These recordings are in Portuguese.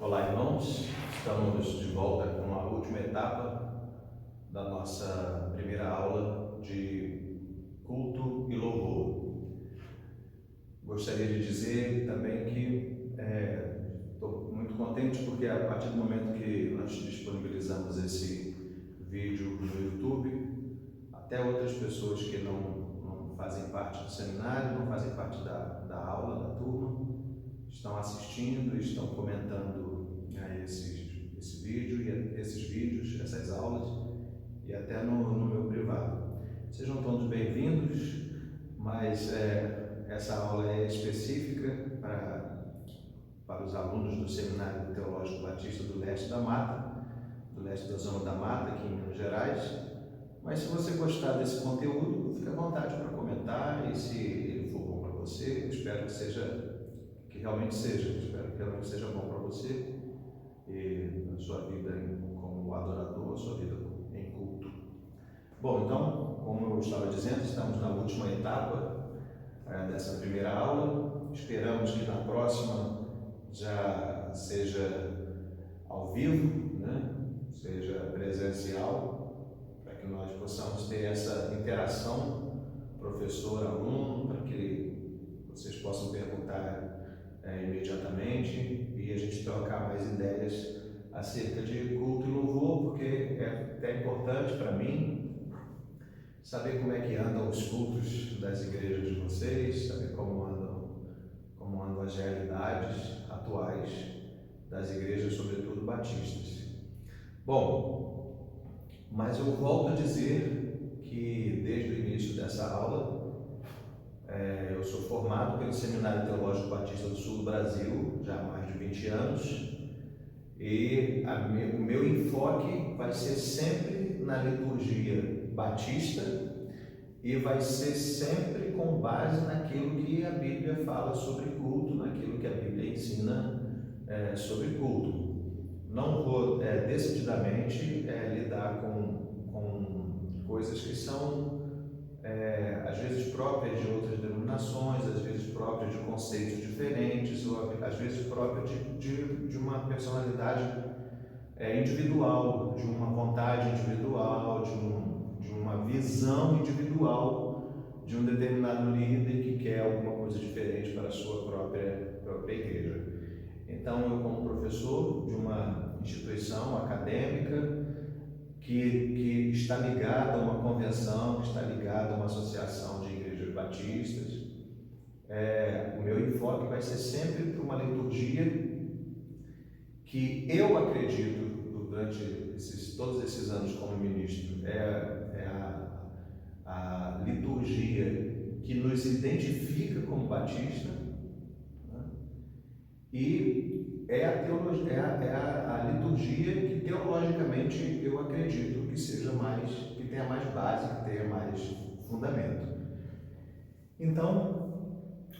Olá, irmãos. Estamos de volta com a última etapa da nossa primeira aula de culto e louvor. Gostaria de dizer também que estou muito contente porque a partir do momento que nós disponibilizamos esse vídeo no YouTube, até outras pessoas que não fazem parte do seminário, não fazem parte da aula, da turma, estão assistindo e estão comentando esse vídeo e esses vídeos, essas aulas, e até no meu privado. Sejam todos bem-vindos, mas essa aula é específica para os alunos do Seminário Teológico Batista do Leste da Mata, do leste da Zona da Mata, aqui em Minas Gerais. Mas se você gostar desse conteúdo, fique à vontade para comentar, e se ele for bom para você, eu espero que realmente seja bom para você e na sua vida como adorador, a sua vida em culto. Bom, então, como eu estava dizendo, estamos na última etapa dessa primeira aula. Esperamos que na próxima já seja ao vivo, né? Seja presencial, para que nós possamos ter essa interação professor-aluno, para que vocês possam perguntar imediatamente e a gente trocar mais ideias acerca de culto e louvor, porque é até importante para mim saber como é que andam os cultos das igrejas de vocês, saber como andam as realidades atuais das igrejas, sobretudo batistas. Bom, mas eu volto a dizer que desde o início dessa aula eu sou formado pelo Seminário Teológico Batista do Sul do Brasil, já há mais de 20 anos, e o meu enfoque vai ser sempre na liturgia batista e vai ser sempre com base naquilo que a Bíblia fala sobre culto, naquilo que a Bíblia ensina sobre culto. Não vou decididamente lidar com coisas que são às vezes próprias de outras denominações, às vezes próprias de conceitos diferentes, ou às vezes próprias de uma personalidade individual, de uma vontade individual, de uma visão individual de um determinado líder que quer alguma coisa diferente para a sua própria igreja. Então, eu, como professor de uma instituição acadêmica que está ligada a uma convenção, que está ligada a uma associação de igrejas batistas, o meu enfoque vai ser sempre para uma liturgia que eu acredito, durante todos esses anos como ministro, a liturgia que nos identifica como batista, né? E é a liturgia que teologicamente eu acredito que tenha mais base, que tenha mais fundamento. Então,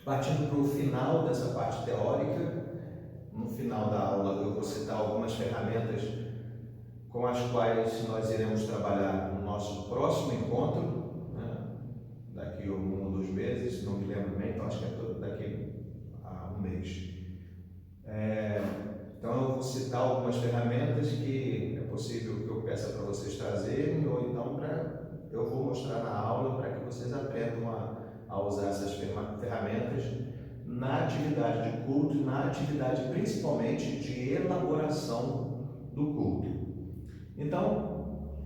partindo para o final dessa parte teórica, no final da aula eu vou citar algumas ferramentas com as quais nós iremos trabalhar no nosso próximo encontro, né? Daqui a 1 ou 2 meses, não me lembro bem, então acho que é daqui a 1 mês. Então eu vou citar algumas ferramentas que é possível que eu peça para vocês trazerem, ou então eu vou mostrar na aula para que vocês aprendam a usar essas ferramentas na atividade de culto, na atividade principalmente de elaboração do culto. Então,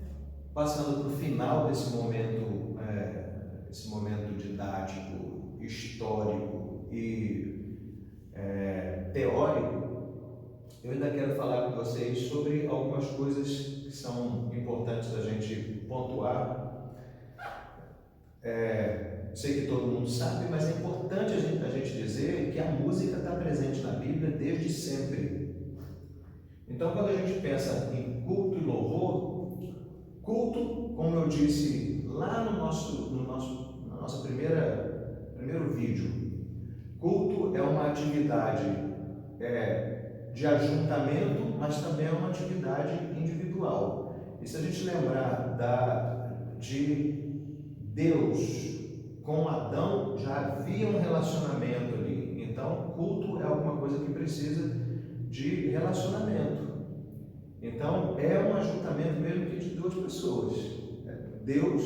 passando para o final desse momento, esse momento didático, histórico e teórico, eu ainda quero falar com vocês sobre algumas coisas que são importantes da gente pontuar. Sei que todo mundo sabe, mas é importante a gente dizer que a música está presente na Bíblia desde sempre. Então, quando a gente pensa em culto e louvor, culto, como eu disse lá no nosso primeiro vídeo, culto é uma atividade de ajuntamento, mas também é uma atividade individual. E se a gente lembrar de Deus com Adão, já havia um relacionamento ali. Então, culto é alguma coisa que precisa de relacionamento. Então, é um ajuntamento mesmo que de duas pessoas, Deus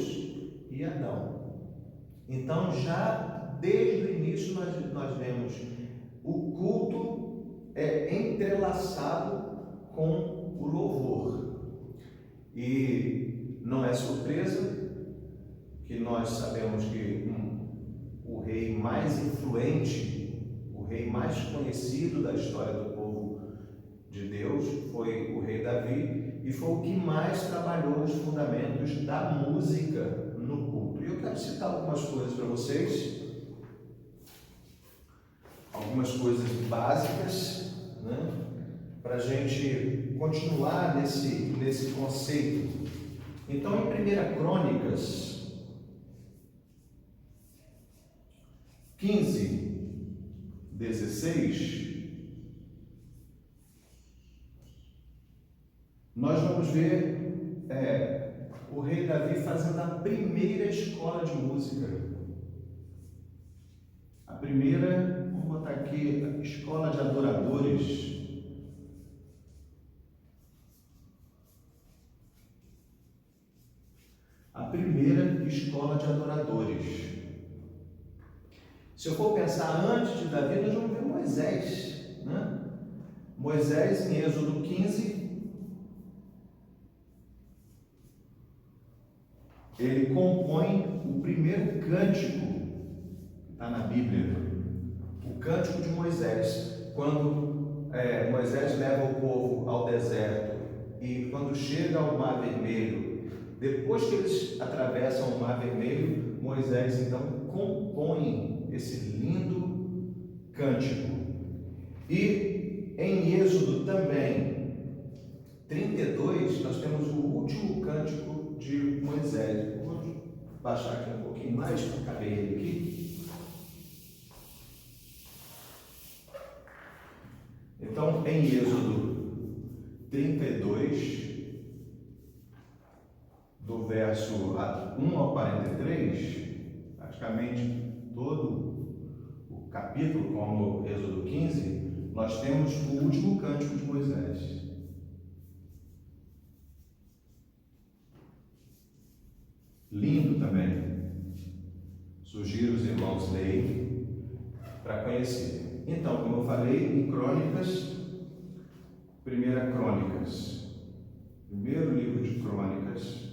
e Adão. Então, já desde o início nós vemos o culto entrelaçado com o louvor. E não é surpresa que nós sabemos que o rei mais influente, o rei mais conhecido da história do povo de Deus foi o rei Davi, e foi o que mais trabalhou os fundamentos da música no culto. E eu quero citar algumas coisas para vocês, algumas coisas básicas, né, para a gente continuar nesse conceito. Então, em 1 Crônicas 15, 16, nós vamos ver o rei Davi fazendo a primeira escola de música. A primeira, vamos botar aqui, a escola de adoradores. A primeira escola de adoradores. Se eu for pensar antes de Davi, nós vamos ver Moisés, né? Moisés, em Êxodo 15, ele compõe o primeiro cântico que está na Bíblia, o cântico de Moisés, quando Moisés leva o povo ao deserto, e quando chega ao Mar Vermelho, depois que eles atravessam o Mar Vermelho, Moisés então compõe esse lindo cântico. E em Êxodo também 32, nós temos o último cântico de Moisés. Vou baixar aqui um pouquinho mais para caber ele aqui. Então, em Êxodo 32, do verso 1 ao 43, praticamente todo o capítulo, como Êxodo 15, nós temos o último cântico de Moisés. Lindo também. Sugiro os irmãos lerem para conhecer. Então, como eu falei, em Crônicas, 1 Crônicas, primeiro livro de Crônicas,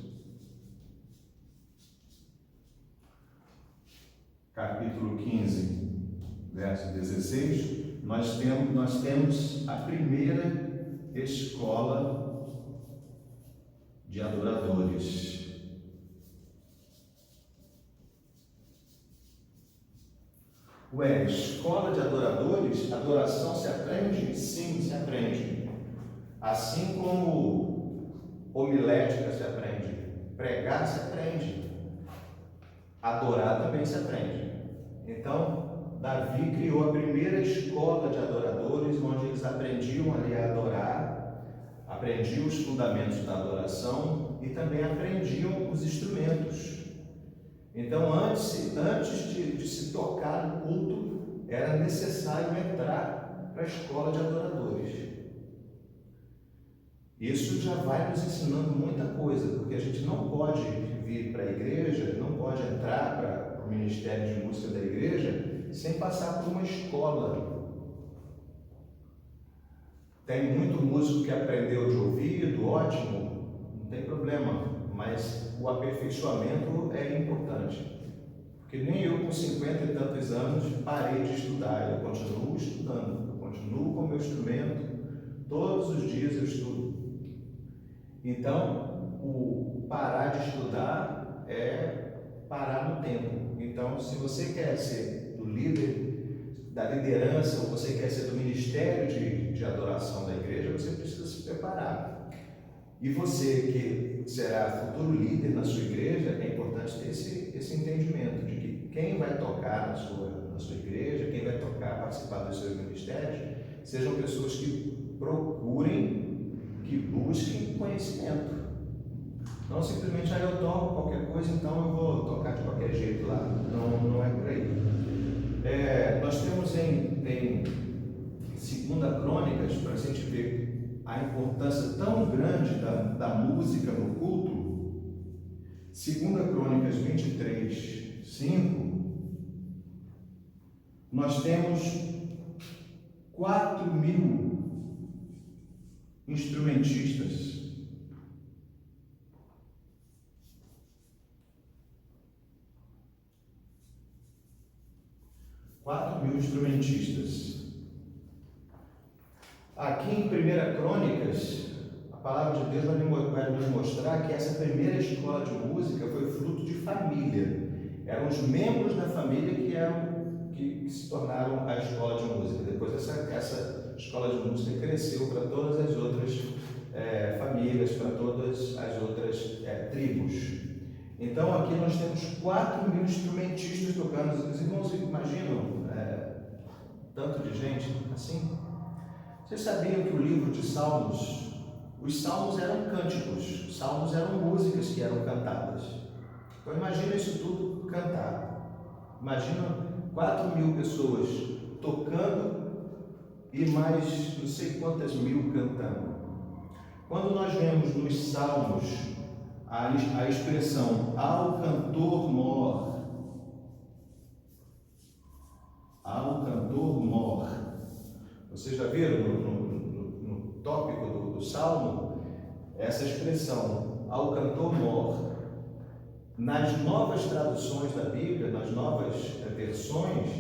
capítulo 15, verso 16, nós temos a primeira escola de adoradores. Escola de adoradores, adoração se aprende? Sim, se aprende. Assim como homilética se aprende, pregar se aprende, adorar também se aprende. Então, Davi criou a primeira escola de adoradores, onde eles aprendiam ali a adorar, aprendiam os fundamentos da adoração e também aprendiam os instrumentos. Então, antes de se tocar no culto, era necessário entrar para a escola de adoradores. Isso já vai nos ensinando muita coisa, porque a gente não pode vir para a igreja, não pode entrar para o ministério de música da igreja sem passar por uma escola. Tem muito músico que aprendeu de ouvido, ótimo, não tem problema, mas o aperfeiçoamento é importante. Porque nem eu, com 50 e tantos anos, parei de estudar. Eu continuo estudando, eu continuo com o meu instrumento, todos os dias eu estudo. Então, o parar de estudar é parar no tempo. Então, se você quer ser do líder, da liderança, ou você quer ser do ministério de adoração da igreja, você precisa se preparar. E você que será futuro líder na sua igreja, é importante ter esse entendimento de que quem vai tocar na sua igreja, quem vai tocar, participar dos seus ministérios, sejam pessoas que procurem, que busquem conhecimento. Não simplesmente, eu toco qualquer coisa, então eu vou tocar de qualquer jeito lá. Não é por aí. Nós temos em 2 Crônicas Crônicas, para a gente ver a importância tão grande da música no culto, 2 Crônicas 23, 5, nós temos 4.000 instrumentistas. Aqui em 1 Crônicas, a palavra de Deus vai nos mostrar que essa primeira escola de música foi fruto de família. Eram os membros da família que se tornaram a escola de música. Depois essa escola de música cresceu para todas as outras famílias, para todas as outras tribos. Então aqui nós temos 4.000 instrumentistas tocando. Os irmãos imaginam tanto de gente assim? Vocês sabiam que o livro de Salmos, os salmos eram cânticos, os salmos eram músicas que eram cantadas. Então imagina isso tudo cantado. Imagina 4.000 pessoas tocando e mais não sei quantas mil cantando. Quando nós vemos nos salmos a expressão ao cantor mor, vocês já viram no tópico do salmo essa expressão ao cantor mor? Nas novas traduções da Bíblia, nas novas versões,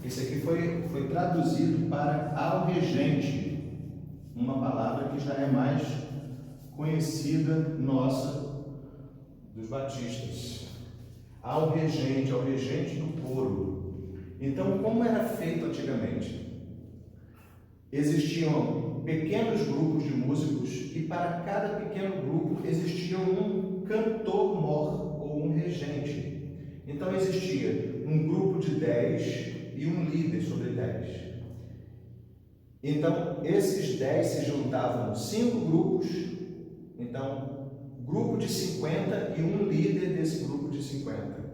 isso aqui foi traduzido para ao regente, uma palavra que já é mais conhecida nossa dos batistas. Ao regente do coro. Então, como era feito antigamente? Existiam pequenos grupos de músicos e para cada pequeno grupo existia um cantor mor ou um regente. Então existia um grupo de 10 e um líder sobre 10. Então esses 10 se juntavam em 5 grupos. Então, grupo de 50 e um líder desse grupo de 50.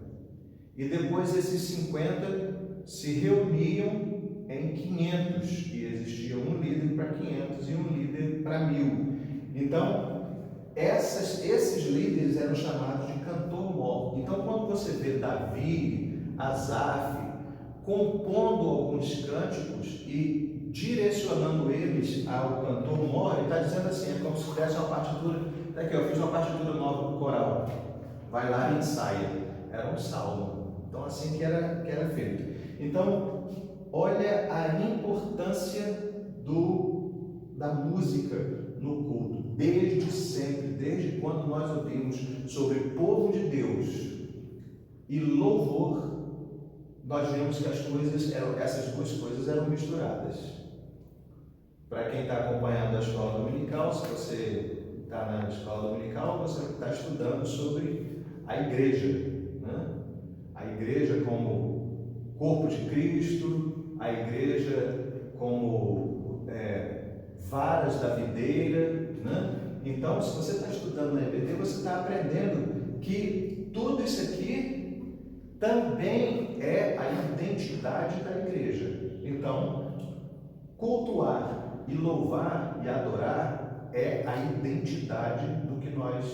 E depois esses 50 se reuniam em 500 e existia um líder para 500 e um líder para 1.000. Então, esses líderes eram chamados de cantor mor. Então, quando você vê Davi, Asaf, compondo alguns cânticos e direcionando eles ao cantor mor, ele está dizendo assim, é como se tivesse uma partitura. Daqui, eu fiz uma partitura nova para o coral. Vai lá e ensaia. Era um salmo. Então, assim que era feito. Então, olha a importância da música no culto, desde sempre, desde quando nós ouvimos sobre o povo de Deus e louvor, nós vemos que essas duas coisas eram misturadas. Para quem está acompanhando a escola dominical, se você está na escola dominical, você está estudando sobre a igreja, né? A igreja como corpo de Cristo, a igreja como varas da videira, né? Então, se você está estudando na EBD, você está aprendendo que tudo isso aqui também é a identidade da igreja. Então, cultuar e louvar e adorar é a identidade do que nós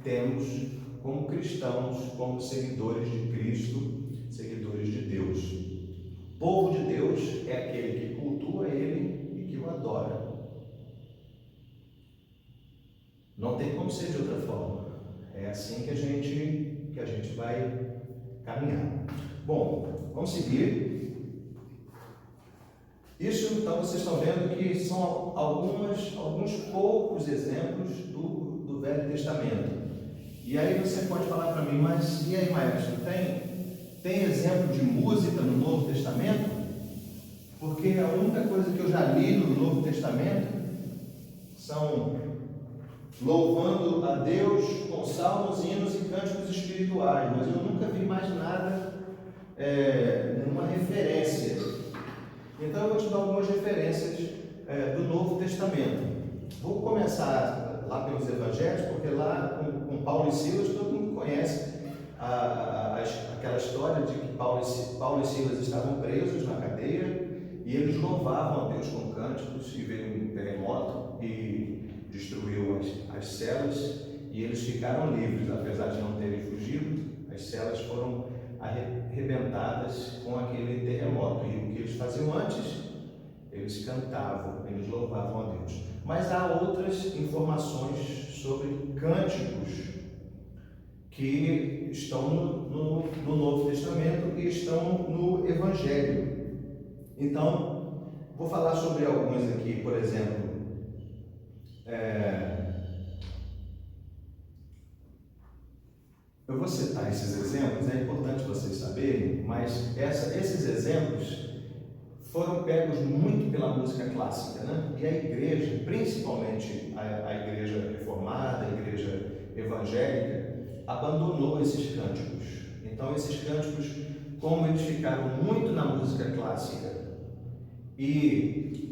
temos como cristãos, como seguidores de Cristo, seguidores de Deus. O povo de Deus é aquele que cultua Ele e que o adora. Não tem como ser de outra forma. É assim que a gente vai caminhar. Bom, vamos seguir. Isso, então, vocês estão vendo que são alguns poucos exemplos do Velho Testamento. E aí você pode falar para mim, mas e aí, Maestro, tem exemplo de música no Novo Testamento? Porque a única coisa que eu já li no Novo Testamento são louvando a Deus com salmos, hinos e cânticos espirituais, mas eu nunca vi mais nada, nenhuma referência. Então eu vou te dar algumas referências do Novo Testamento. Vou começar lá pelos Evangelhos, porque lá com Paulo e Silas todo mundo conhece aquela história de que Paulo e Silas estavam presos na cadeia e eles louvavam a Deus com cânticos, e veio ficaram livres, apesar de não terem fugido. As celas foram arrebentadas com aquele terremoto. E o que eles faziam antes? Eles cantavam, eles louvavam a Deus. Mas há outras informações sobre cânticos que estão no Novo Testamento e estão no Evangelho. Então, vou falar sobre alguns aqui, por exemplo. Eu vou citar esses exemplos, é importante vocês saberem, mas esses exemplos foram pegos muito pela música clássica, né? E a igreja, principalmente a igreja reformada, a igreja evangélica, abandonou esses cânticos. Então, esses cânticos, como eles ficaram muito na música clássica, e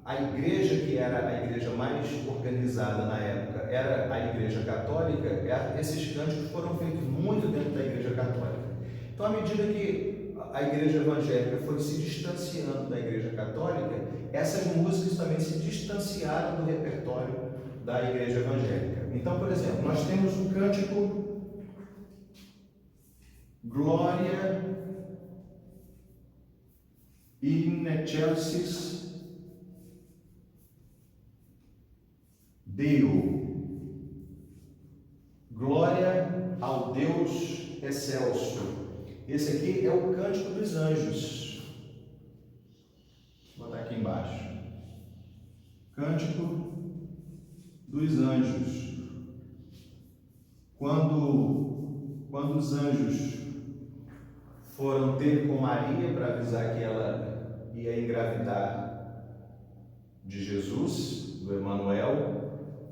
a igreja que era a igreja mais organizada na época era a igreja católica, esses cânticos foram feitos muito dentro da igreja católica. Então, à medida que a igreja evangélica foi se distanciando da igreja católica, essas músicas também se distanciaram do repertório da igreja evangélica. Então, por exemplo, nós temos o cântico Glória in excelsis Deo. Glória ao Deus excelso. Esse aqui é o Cântico dos Anjos. Vou botar aqui embaixo. Cântico dos Anjos. Quando os anjos foram ter com Maria para avisar que ela ia engravidar de Jesus, do Emanuel,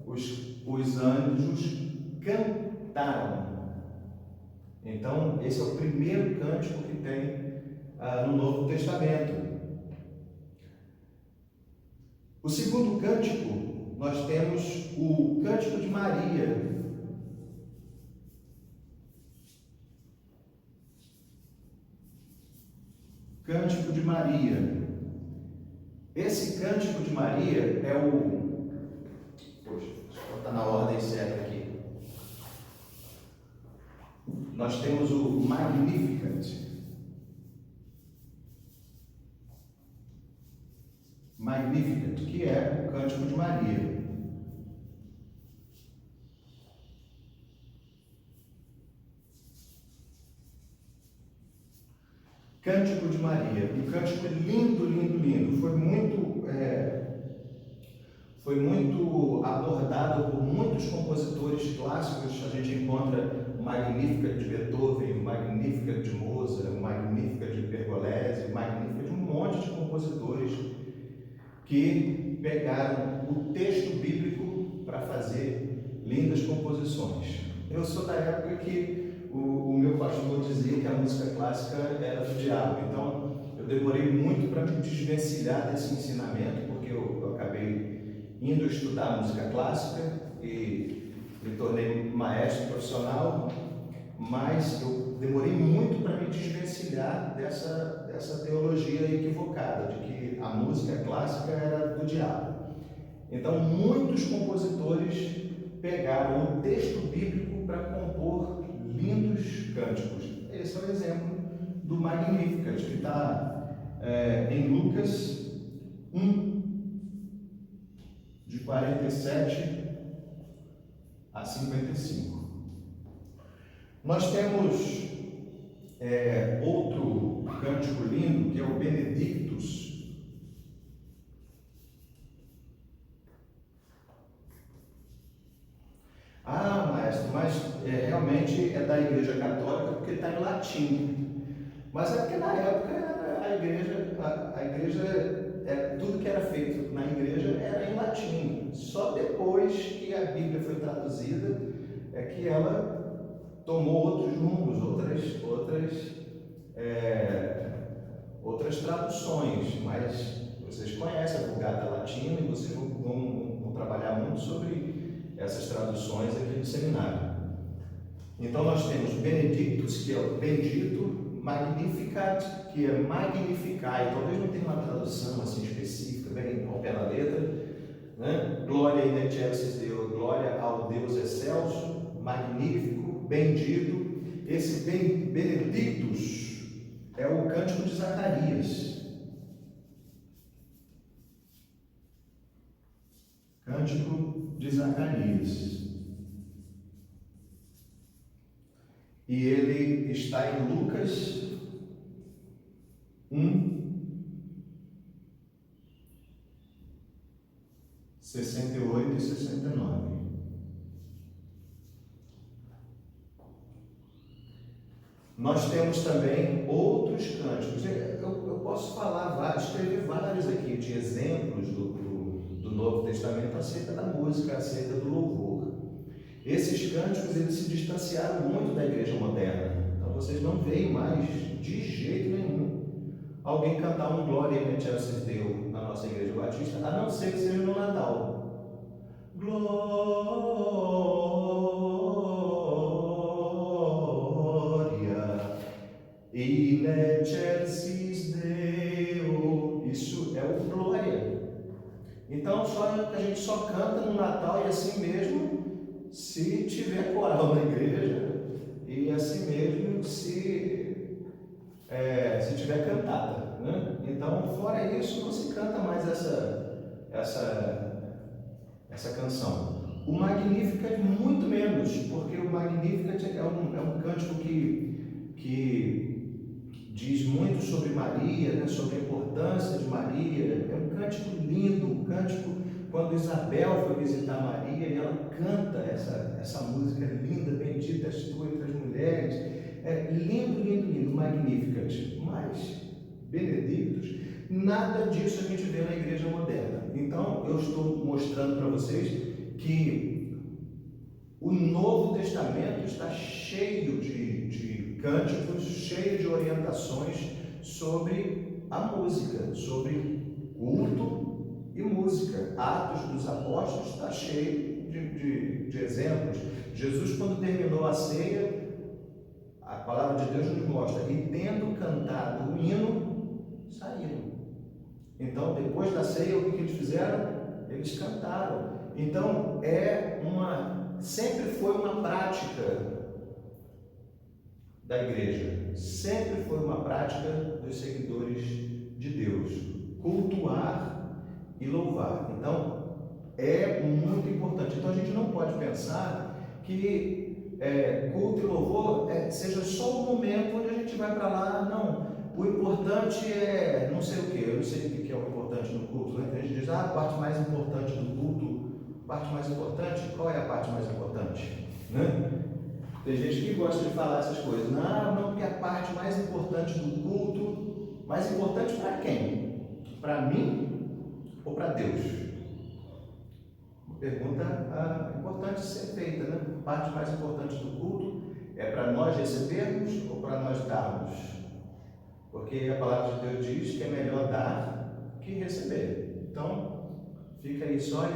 os anjos cantaram. Então, esse é o primeiro cântico que tem no Novo Testamento. O segundo cântico, nós temos o Cântico de Maria. Cântico de Maria. Esse Cântico de Maria é o... Poxa, está na ordem certa aqui. Nós temos o Magnificat. Magnificat, que é o Cântico de Maria. Cântico de Maria, um cântico lindo, lindo, lindo. Foi muito abordado por muitos compositores clássicos. A gente encontra o Magnificat de Beethoven, o Magnificat de Mozart, o Magnificat de Pergolesi, o Magnificat de um monte de compositores que pegaram o texto bíblico para fazer lindas composições. Eu sou da época que o meu pastor dizia que a música clássica era do diabo. Então, eu demorei muito para me desvencilhar desse ensinamento, porque eu acabei indo estudar música clássica e me tornei maestro profissional, mas eu demorei muito para me desvencilhar dessa teologia equivocada, de que a música clássica era do diabo. Então, muitos compositores pegaram o texto bíblico para compor lindos cânticos. Esse é o exemplo do Magnificat, que está em Lucas 1, de 47 a 55. Nós temos outro cântico lindo, que é o Benedictus. Ah, maestro, mas realmente é da Igreja Católica porque está em latim. Mas é porque na época a igreja, tudo que era feito na igreja era em latim. Só depois que a Bíblia foi traduzida é que ela tomou outros rumos, outras traduções. Mas vocês conhecem a Vulgata Latina e vocês vão trabalhar muito sobre essas traduções aqui no seminário. Então nós temos Benedictus, que é o bendito, Magnificat, que é magnificar, talvez não tenha uma tradução assim específica, bem ao pé da letra, né? Glória in excelsis Deo, glória ao Deus excelso, magnífico, bendito. Esse benedictus é o cântico de Zacarias. Cântico de Zacarias. E ele está em Lucas 1:68 e 69. Nós temos também outros cânticos. Eu posso falar escrever vários aqui de exemplos do Novo Testamento acerca da música, acerca do louvor. Esses cânticos, eles se distanciaram muito da igreja moderna. Então vocês não veem mais, de jeito nenhum, alguém cantar um Glória in Excelsis Deo na nossa igreja batista, a não ser que seja no Natal. Glória in Excelsis Deo. Isso é o Glória. Então a gente só canta no Natal e assim mesmo se tiver coral na igreja e assim mesmo se tiver cantada, né? Então, fora isso, não se canta mais essa canção. O Magnificat muito menos, porque o Magnificat é um cântico que diz muito sobre Maria, né? Sobre a importância de Maria. É um cântico lindo, um cântico quando Isabel foi visitar Maria e ela canta essa música linda, bendita és tu entre as mulheres. É lindo, lindo, lindo, Magnificat. Mas Benedictus, nada disso a gente vê na igreja moderna. Então, eu estou mostrando para vocês que o Novo Testamento está cheio de cânticos, cheio de orientações sobre a música, sobre culto e música. Atos dos Apóstolos está cheio de exemplos. Jesus, quando terminou a ceia, a palavra de Deus nos mostra, e tendo cantado o hino, saíram. Então, depois da ceia, o que eles fizeram? Eles cantaram. Então, sempre foi uma prática da igreja, sempre foi uma prática dos seguidores de Deus, cultuar e louvar. Então, é muito importante. Então, a gente não pode pensar que culto e louvor seja só o momento onde a gente vai para lá. Não, o importante é não sei o que, eu não sei o que é o importante no culto, né? A gente diz, a parte mais importante do culto, parte mais importante, qual é a parte mais importante? Né? Tem gente que gosta de falar essas coisas. Não, porque a parte mais importante do culto, mais importante para quem? Para mim ou para Deus? Pergunta importante ser feita, né? A parte mais importante do culto é para nós recebermos ou para nós darmos? Porque a palavra de Deus diz que é melhor dar que receber. Então, fica aí só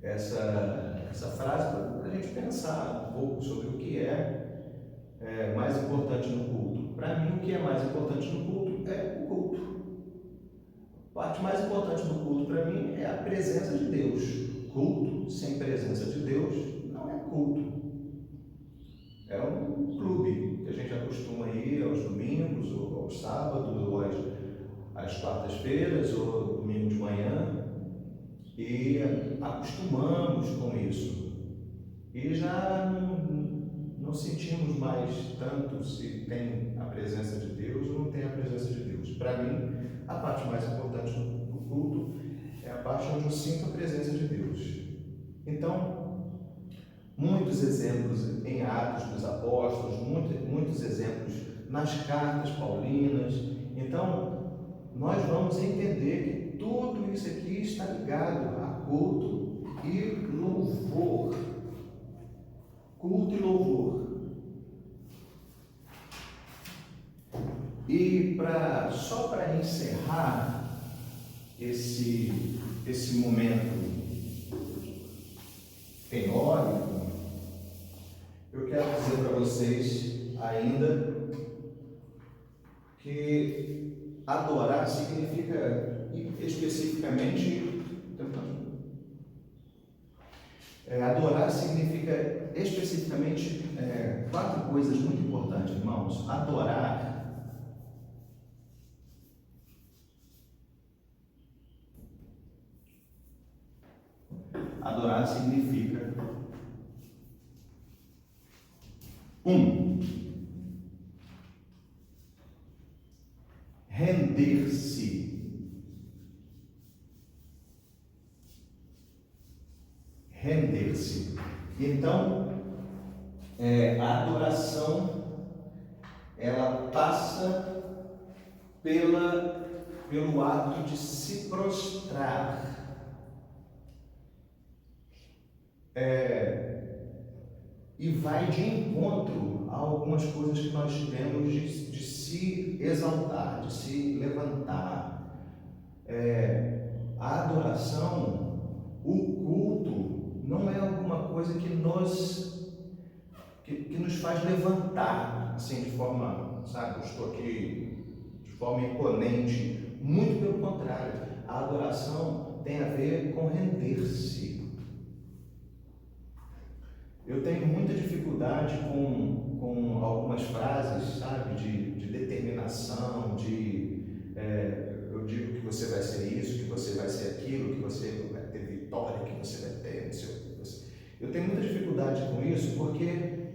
essa frase para a gente pensar um pouco sobre o que é mais importante no culto. Para mim, o que é mais importante no culto é o culto. A parte mais importante do culto para mim é a presença de Deus. Culto sem presença de Deus não é culto. É um clube que a gente acostuma ir aos domingos, ou aos sábados, ou às quartas-feiras, ou domingo de manhã, e acostumamos com isso. E já não sentimos mais tanto se tem a presença de Deus ou não tem a presença de Deus. Para mim, a parte mais importante do culto é a parte onde eu sinto a presença de Deus. Então, muitos exemplos em Atos dos Apóstolos, muitos exemplos nas cartas paulinas. Então, nós vamos entender que tudo isso aqui está ligado a culto e louvor. Culto e louvor. E só para encerrar esse momento teórico, eu quero dizer para vocês ainda que adorar significa especificamente Adorar significa especificamente 4 coisas muito importantes, irmãos. Adorar significa render-se. Render-se. Então, a adoração, ela passa pelo ato de se prostrar. E vai de encontro a algumas coisas que nós tivemos de se exaltar, de se levantar. A adoração, o culto, não é alguma coisa que nos faz levantar, assim, de forma, sabe, eu estou aqui de forma imponente. Muito pelo contrário, a adoração tem a ver com render-se. Eu tenho muita dificuldade com algumas frases, sabe, de determinação, eu digo que você vai ser isso, que você vai ser aquilo, que você vai ter vitória, que você vai ter, não sei o que. Eu tenho muita dificuldade com isso porque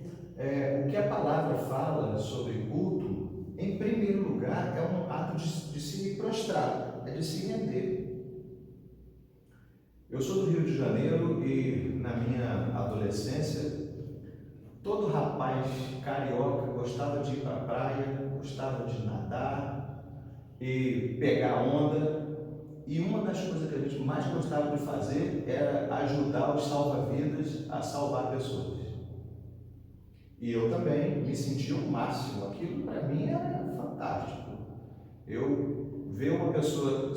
o que a palavra fala sobre culto, em primeiro lugar, é um ato de se prostrar, é de se render. Eu sou do Rio de Janeiro e na minha adolescência, todo rapaz carioca gostava de ir para a praia, gostava de nadar e pegar onda. E uma das coisas que a gente mais gostava de fazer era ajudar os salva-vidas a salvar pessoas. E eu também me sentia o máximo. Aquilo para mim era fantástico. Eu ver uma pessoa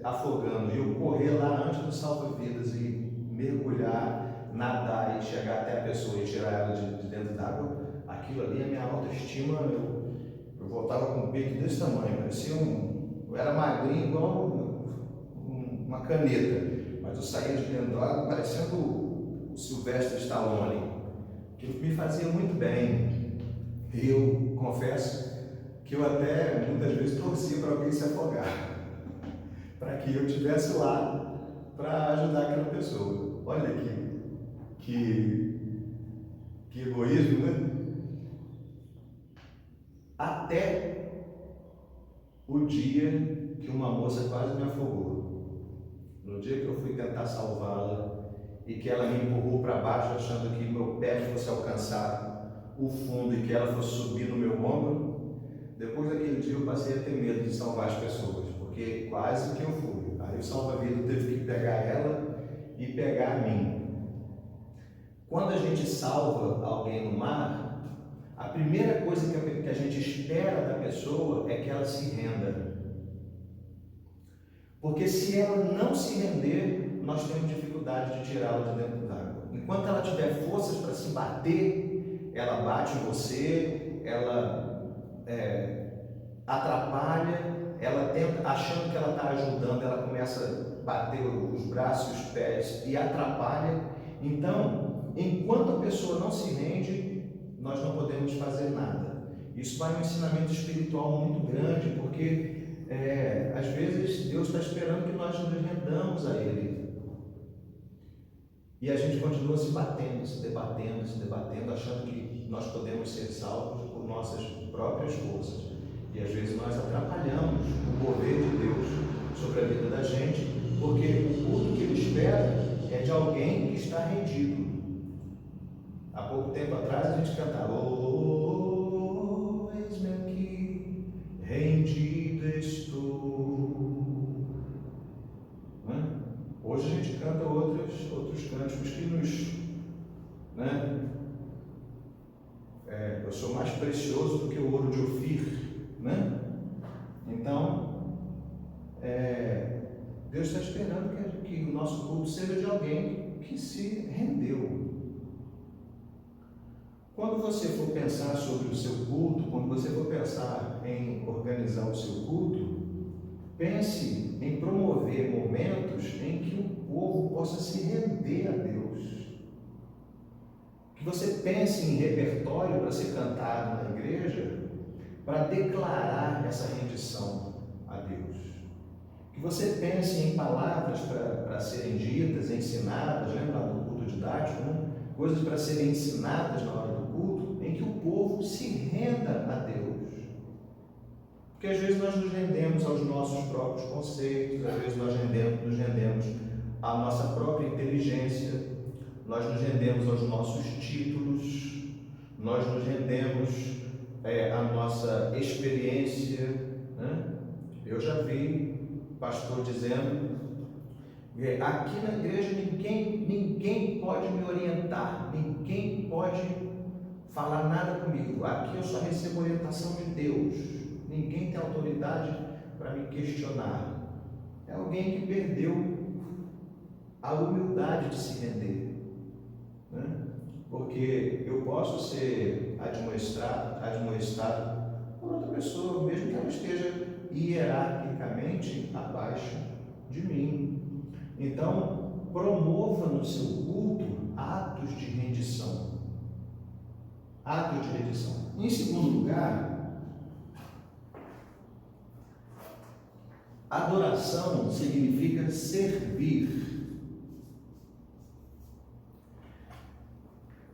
afogando e eu correr lá antes do salva-vidas e mergulhar, nadar e chegar até a pessoa e tirar ela de dentro d'água, aquilo ali, a minha autoestima, eu voltava com um peito desse tamanho, parecia eu era magrinho igual uma caneta, mas eu saía de dentro d'água parecendo o Sylvester Stallone, que me fazia muito bem. E eu confesso que eu até muitas vezes torcia para alguém se afogar, para que eu estivesse lá para ajudar aquela pessoa. Olha que egoísmo, né? Até o dia que uma moça quase me afogou. No dia que eu fui tentar salvá-la e que ela me empurrou para baixo, achando que meu pé fosse alcançar o fundo e que ela fosse subir no meu ombro, depois daquele dia eu passei a ter medo de salvar as pessoas, porque quase que eu fui. Aí o salva-vidas teve que pegar ela e pegar a mim. Quando a gente salva alguém no mar, a primeira coisa que a gente espera da pessoa é que ela se renda. Porque se ela não se render, nós temos dificuldade de tirá-la de dentro d'água. Enquanto ela tiver forças para se bater, ela bate em você, ela atrapalha, ela tenta, achando que ela está ajudando, ela começa a bater os braços e os pés e atrapalha. Então, enquanto a pessoa não se rende, nós não podemos fazer nada. Isso vai um ensinamento espiritual muito grande, porque às vezes Deus está esperando que nós nos rendamos a Ele. E a gente continua se batendo, se debatendo, achando que nós podemos ser salvos por nossas próprias forças. E às vezes nós atrapalhamos o poder de Deus sobre a vida da gente, porque o culto que Ele espera é de alguém que está rendido. Há pouco tempo atrás a gente cantava: "Oh, eis-me aqui, rendido estou". Não é? Hoje a gente canta outros cânticos que nos... né? Eu sou mais precioso do que o ouro de Ofir. Né? Então, Deus está esperando que o nosso culto seja de alguém que se rendeu. Quando você for pensar sobre o seu culto, quando você for pensar em organizar o seu culto, pense em promover momentos em que o povo possa se render a Deus. Que você pense em repertório para ser cantado na igreja, para declarar essa rendição a Deus. Que você pense em palavras para serem ditas, ensinadas, lembra do culto didático, né? Coisas para serem ensinadas na hora do culto, em que o povo se renda a Deus. Porque às vezes nós nos rendemos aos nossos próprios conceitos, às vezes nós nos rendemos à nossa própria inteligência, nós nos rendemos aos nossos títulos, nós nos rendemos à nossa experiência, né? Eu já vi pastor dizendo: aqui na igreja ninguém pode me orientar, ninguém pode falar nada comigo, aqui eu só recebo orientação de Deus, ninguém tem autoridade para me questionar. É alguém que perdeu a humildade de se render, né? Porque eu posso ser admoestado por outra pessoa, mesmo que ela esteja hierarquicamente abaixo de mim. Então, promova no seu culto atos de rendição. Atos de rendição. Em segundo lugar, adoração significa servir.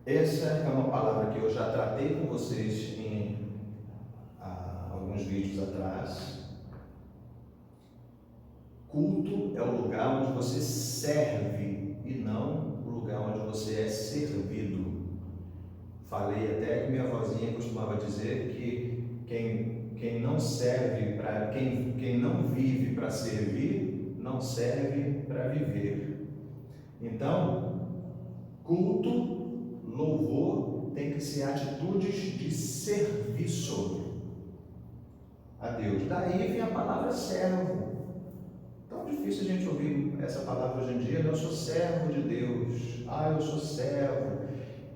Essa é uma palavra que eu já tratei com vocês em alguns vídeos atrás. Culto é o lugar onde você serve e não o lugar onde você é servido. Falei até que minha avózinha costumava dizer que quem não serve para quem não vive para servir, não serve para viver. Então, culto, louvor tem que ser atitudes de serviço a Deus. Daí vem a palavra servo. Tão difícil a gente ouvir essa palavra hoje em dia, né? Eu sou servo de Deus. Eu sou servo.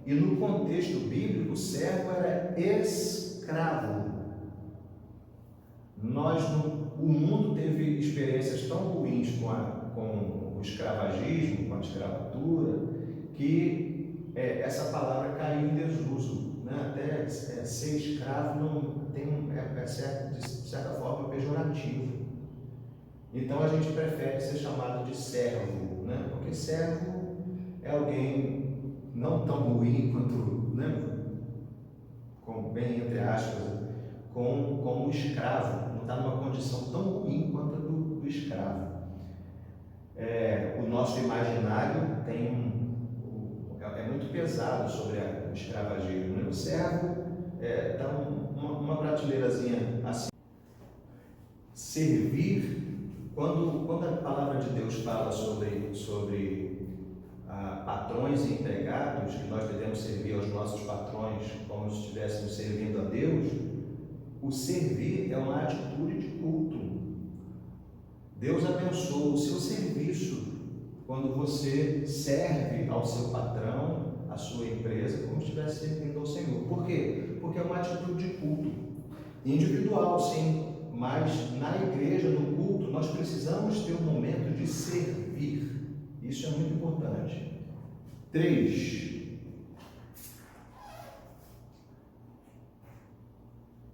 E no contexto bíblico, o servo era escravo. O mundo teve experiências tão ruins com o escravagismo, com a escravatura, que essa palavra caiu em desuso, né? Até ser escravo não tem de certa forma pejorativo. Então a gente prefere ser chamado de servo, né? Porque servo é alguém não tão ruim quanto, né? Bem entre aspas, como o escravo, não está numa condição tão ruim quanto a do escravo. O nosso imaginário é muito pesado sobre o escravagismo, né? O servo está uma prateleirazinha assim. Servir, quando a palavra de Deus fala sobre patrões e empregados, que nós devemos servir aos nossos patrões como se estivéssemos servindo a Deus, o servir é uma atitude de culto. Deus abençoa o seu serviço quando você serve ao seu patrão, à sua empresa, como se estivesse servindo ao Senhor. Por quê? Porque é uma atitude de culto. Individual, sim, mas na igreja, no culto, nós precisamos ter um momento de servir. Isso é muito importante. 3.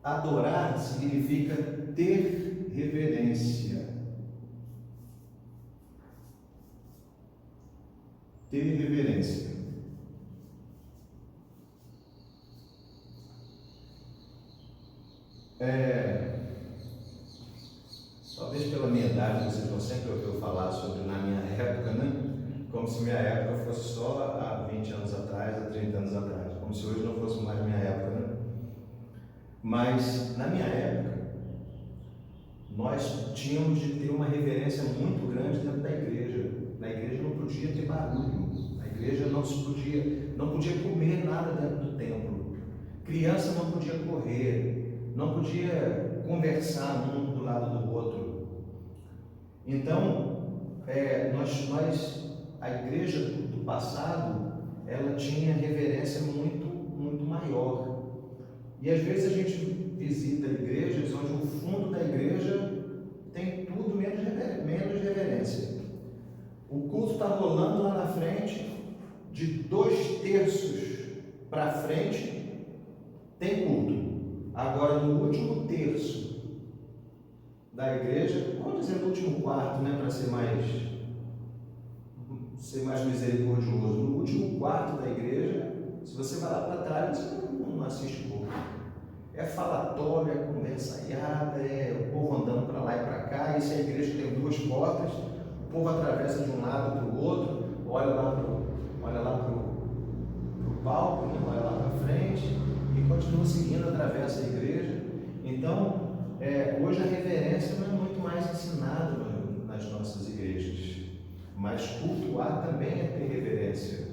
Adorar significa ter reverência. Ter reverência. Talvez pela minha idade vocês vão sempre ouvir falar sobre na minha época, né? Como se minha época fosse só há 20 anos atrás, há 30 anos atrás. Como se hoje não fosse mais minha época, né? Mas na minha época, nós tínhamos de ter uma reverência muito grande dentro da igreja. Na igreja não podia ter barulho. Na igreja não podia comer nada dentro do templo. Criança não podia correr, não podia conversar um do lado do outro. Então, a igreja do passado, ela tinha reverência muito, muito maior. E às vezes a gente visita igrejas onde o fundo da igreja tem tudo menos reverência. O culto está rolando lá na frente, de 2/3 para frente tem culto. Agora, no último terço da igreja, vamos dizer no último quarto, né, para ser mais misericordioso, no último quarto da igreja, se você vai lá para trás, você não assiste culto. É falatório, é conversaiada, é o povo andando para lá e para cá. E se a igreja tem duas portas, o povo atravessa de um lado para o outro, olha lá para o palco, né? Olha lá para frente e continua seguindo, atravessa a igreja. Então, hoje a reverência não é muito mais ensinada nas nossas igrejas, mas cultuar também é ter reverência.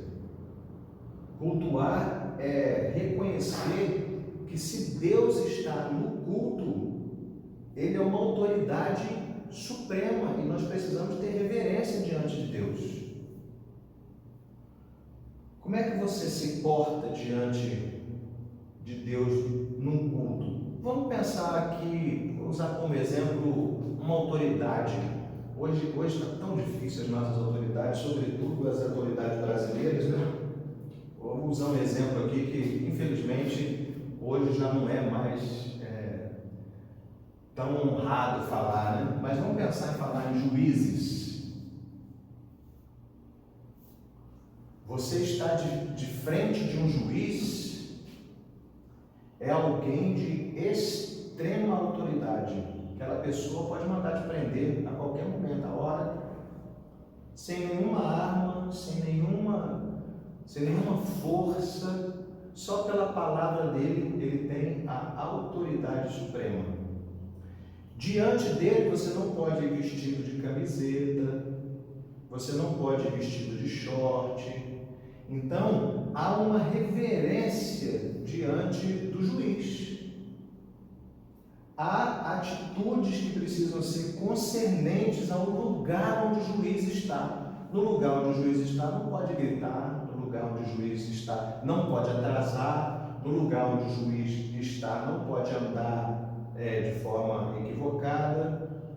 Cultuar é reconhecer que se Deus está no culto, Ele é uma autoridade suprema e nós precisamos ter reverência diante de Deus. Como é que você se porta diante de Deus num culto? Vamos pensar aqui, vou usar como exemplo uma autoridade. Hoje está tão difícil as nossas autoridades, sobretudo as autoridades brasileiras, né? Vou usar um exemplo aqui que, infelizmente, hoje já não é mais tão honrado falar, né? Mas vamos pensar em falar em juízes. Você está de frente de um juiz, é alguém de extrema autoridade. Aquela pessoa pode mandar te prender a qualquer momento, a hora, sem nenhuma arma, sem nenhuma força. Só pela palavra dele, ele tem a autoridade suprema. Diante dele, você não pode ir vestido de camiseta, você não pode ir vestido de short. Então, há uma reverência diante do juiz. Há atitudes que precisam ser concernentes ao lugar onde o juiz está. No lugar onde o juiz está, não pode gritar. No lugar onde o juiz está, não pode atrasar. No lugar onde o juiz está, não pode andar de forma equivocada.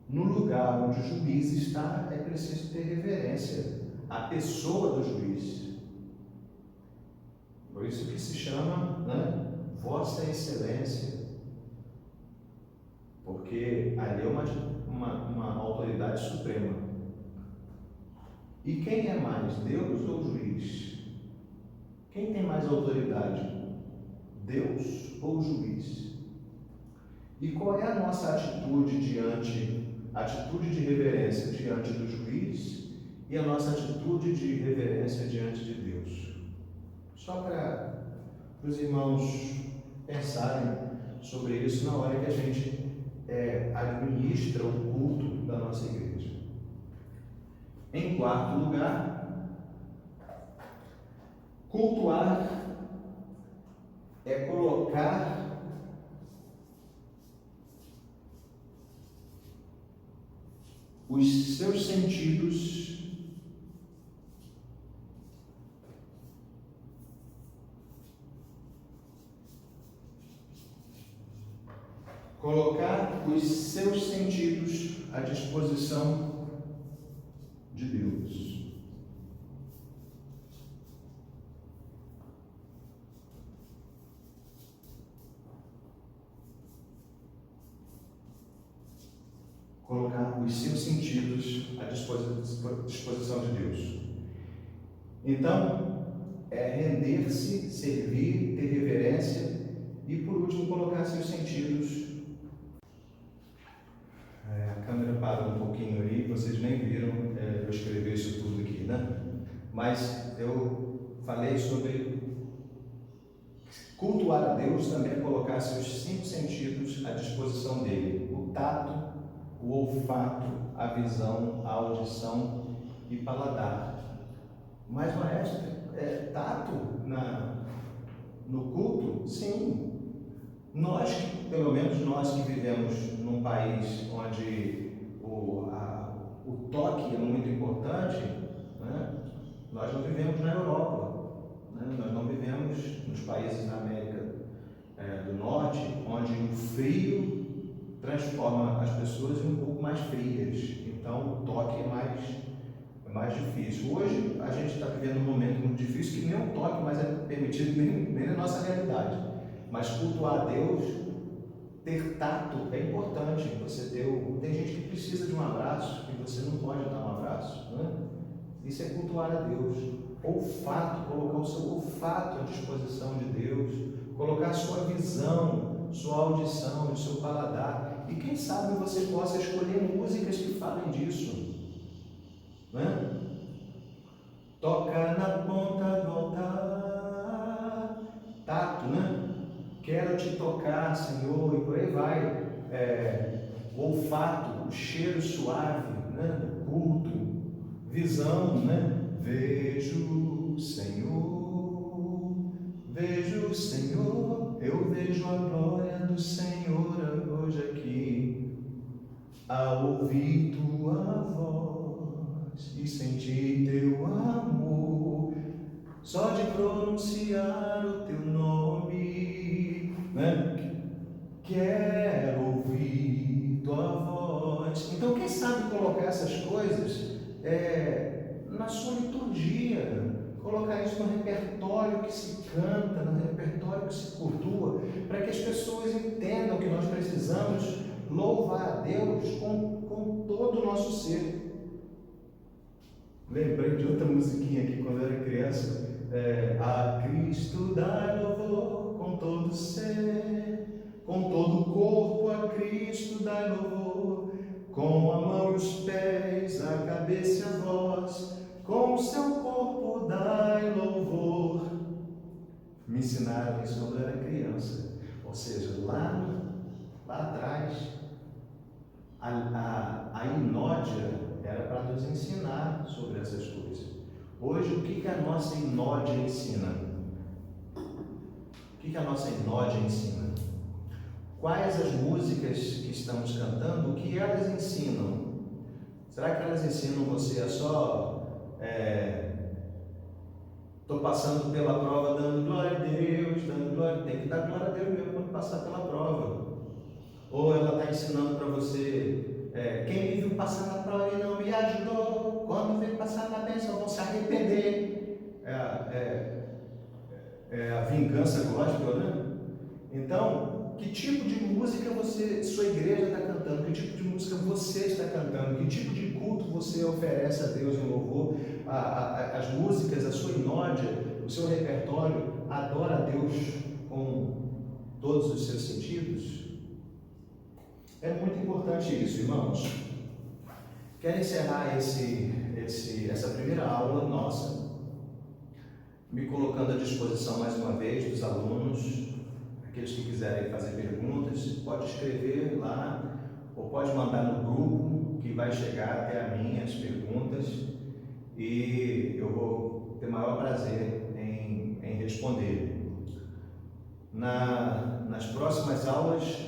No lugar onde o juiz está, é preciso ter reverência à pessoa do juiz. Por isso que se chama, né, Vossa Excelência, porque ali é uma autoridade suprema. E quem é mais, Deus ou o juiz? Quem tem mais autoridade? Deus ou o juiz? E qual é a nossa atitude de reverência diante do juiz e a nossa atitude de reverência diante de Deus? Só para os irmãos pensarem sobre isso na hora que a gente administra o culto da nossa igreja. Em quarto lugar, cultuar é colocar os seus sentidos à disposição de Deus. Colocar os seus sentidos à disposição de Deus. Então, render-se, servir, ter reverência e, por último, colocar seus sentidos. A câmera parou um pouquinho aí, vocês nem viram eu escrever isso tudo aqui, né? Mas eu falei sobre cultuar a Deus, também colocar seus 5 sentidos à disposição dele: o tato, o olfato, a visão, a audição e paladar. Mas, maestro, tato no culto? Sim. Pelo menos nós que vivemos num país onde o toque é muito importante, né? Nós não vivemos na Europa, né? Nós não vivemos nos países da América do Norte, onde o frio transforma as pessoas em um pouco mais frias. Então o toque é mais difícil. Hoje a gente está vivendo um momento muito difícil que nem um toque mais é permitido, nem na nossa realidade. Mas cultuar a Deus, ter tato é importante. Você tem gente que precisa de um abraço e você não pode dar um abraço, né? Isso é cultuar a Deus. Olfato, colocar o seu olfato à disposição de Deus, colocar a sua visão, sua audição, o seu paladar. E quem sabe você possa escolher músicas que falem disso, né? Toca na ponta do altar, tato, né? Quero te tocar, Senhor, e por aí vai. O olfato, o cheiro suave, né? Do culto, visão, né? Vejo o Senhor, eu vejo a glória do Senhor hoje aqui, ao ouvir tua voz e sentir teu amor, só de pronunciar o teu nome, né? Quero ouvir tua voz. Então, quem sabe colocar essas coisas na sua liturgia, colocar isso no repertório que se canta, no repertório que se cultua, para que as pessoas entendam que nós precisamos louvar a Deus com todo o nosso ser. Lembrei de outra musiquinha aqui quando eu era criança. A Cristo dá louvor com todo o ser, com todo o corpo a Cristo dá louvor, com a mão e os pés, a cabeça e a voz, com o seu corpo dai louvor. Me ensinaram isso quando eu era criança. Ou seja, lá atrás, a Inódia era para nos ensinar sobre essas coisas. Hoje, o que a nossa Inódia ensina? O que a nossa Inódia ensina? Quais as músicas que estamos cantando, o que elas ensinam? Será que elas ensinam você a só estou passando pela prova dando glória a Deus, dando glória, tem que dar glória a Deus mesmo quando passar pela prova? Ou ela está ensinando para você, quem me viu passar na prova e não me ajudou, quando veio passar na bênção vão se arrepender. A vingança gospel, né? Então, que tipo de música sua igreja está cantando? Que tipo de música você está cantando? Que tipo de culto você oferece a Deus em louvor? As músicas, a sua inódia, o seu repertório, adora a Deus com todos os seus sentidos? É muito importante isso, irmãos. Quero encerrar essa primeira aula nossa, me colocando à disposição mais uma vez dos alunos. Aqueles que quiserem fazer perguntas, pode escrever lá, ou pode mandar no grupo, que vai chegar até a mim as perguntas, e eu vou ter maior prazer em responder. Nas próximas aulas,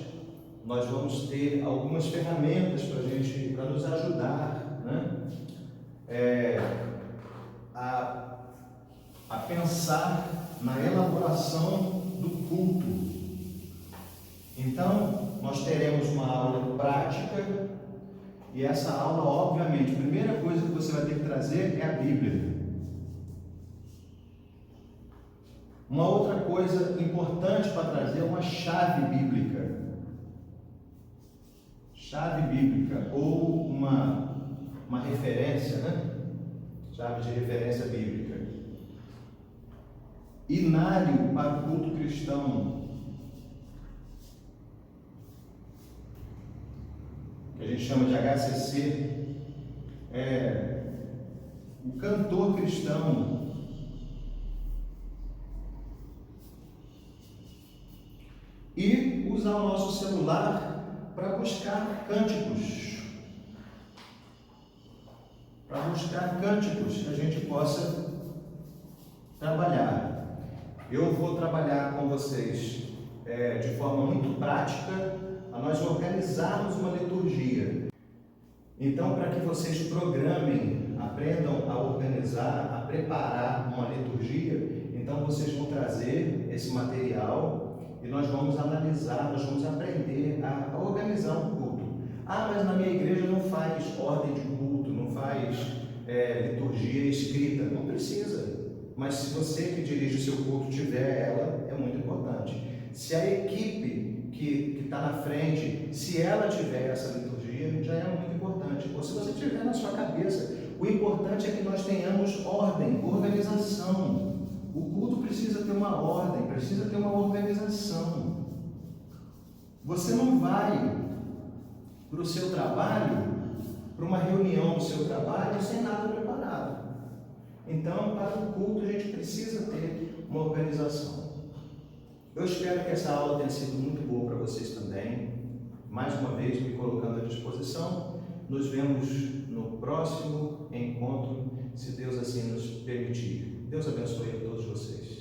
nós vamos ter algumas ferramentas para nos ajudar, né? A pensar na elaboração do culto. Então, nós teremos uma aula prática, e essa aula, obviamente, a primeira coisa que você vai ter que trazer é a Bíblia. Uma outra coisa importante para trazer é uma chave bíblica. Chave bíblica, ou uma referência, né? Chave de referência bíblica. Inário para o culto cristão, que a gente chama de HCC, o cantor cristão, e usar o nosso celular para buscar cânticos, que a gente possa trabalhar. Eu vou trabalhar com vocês de forma muito prática, a nós organizarmos uma liturgia. Então, para que vocês programem, aprendam a organizar, a preparar uma liturgia, então vocês vão trazer esse material e nós vamos analisar, nós vamos aprender a organizar um culto. Mas na minha igreja não faz ordem de culto, não faz liturgia escrita. Não precisa. Mas se você que dirige o seu culto tiver ela, é muito importante. Se a equipe que está na frente, se ela tiver essa liturgia, já é muito importante. Ou se você tiver na sua cabeça, o importante é que nós tenhamos ordem, organização. O culto precisa ter uma ordem, precisa ter uma organização. Você não vai para o seu trabalho, para uma reunião do seu trabalho, sem nada preparado. Então, para o culto, a gente precisa ter uma organização. Eu espero que essa aula tenha sido muito boa para vocês também. Mais uma vez, me colocando à disposição. Nos vemos no próximo encontro, se Deus assim nos permitir. Deus abençoe a todos vocês.